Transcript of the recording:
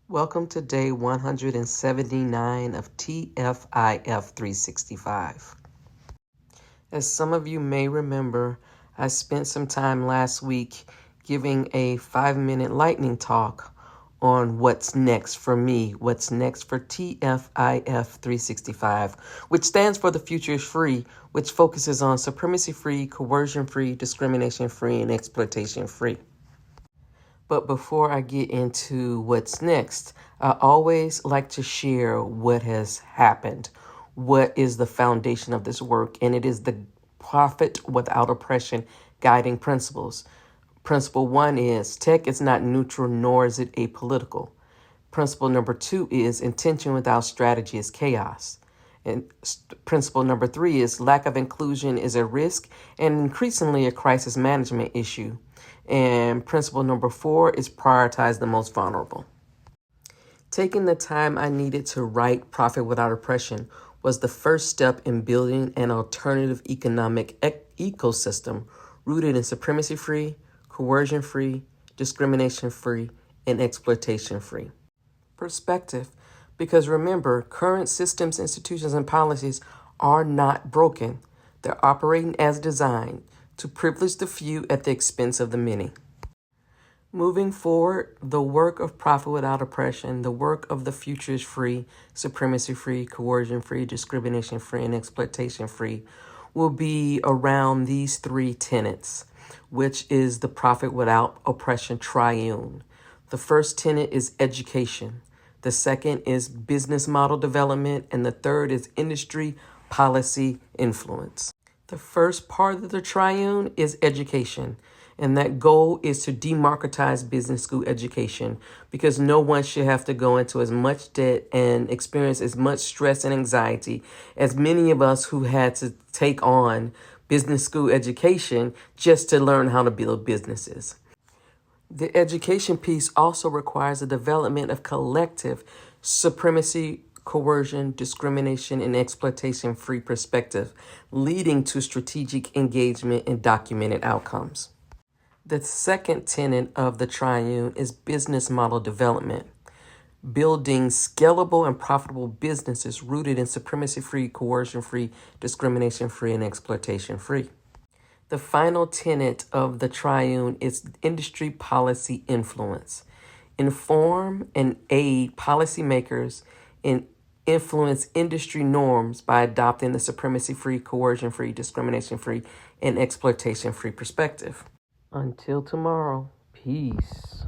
Welcome to day 179 of TFIF 365. As some of you may remember, I spent some time last week giving a 5-minute lightning talk on what's next for me, what's next for TFIF 365, which stands for The Future is Free, which focuses on supremacy-free, coercion-free, discrimination-free, and exploitation-free. But before I get into what's next, I always like to share what has happened. What is the foundation of this work? And it is the profit without oppression guiding principles. Principle 1 is tech is not neutral, nor is it apolitical. Principle number 2 is intention without strategy is chaos. And principle number 3 is lack of inclusion is a risk and increasingly a crisis management issue. And principle number 4 is prioritize the most vulnerable. Taking the time I needed to write Profit Without Oppression was the first step in building an alternative economic ecosystem rooted in supremacy-free, coercion-free, discrimination-free, and exploitation-free. Perspective, because remember, current systems, institutions, and policies are not broken. They're operating as designed to privilege the few at the expense of the many. Moving forward, the work of Profit Without Oppression, the work of The Future is Free, supremacy-free, coercion-free, discrimination-free, and exploitation-free will be around these 3 tenets, which is the Profit Without Oppression Triune. The first tenet is education. The second is business model development. And the third is industry policy influence. The first part of the triune is education, and that goal is to democratize business school education because no one should have to go into as much debt and experience as much stress and anxiety as many of us who had to take on business school education just to learn how to build businesses. The education piece also requires the development of collective supremacy, coercion, discrimination, and exploitation-free perspective, leading to strategic engagement and documented outcomes. The second tenet of the triune is business model development, building scalable and profitable businesses rooted in supremacy-free, coercion-free, discrimination-free, and exploitation-free. The final tenet of the triune is industry policy influence. Inform and aid policymakers in influence industry norms by adopting the supremacy-free, coercion-free, discrimination-free, and exploitation-free perspective. Until tomorrow, peace.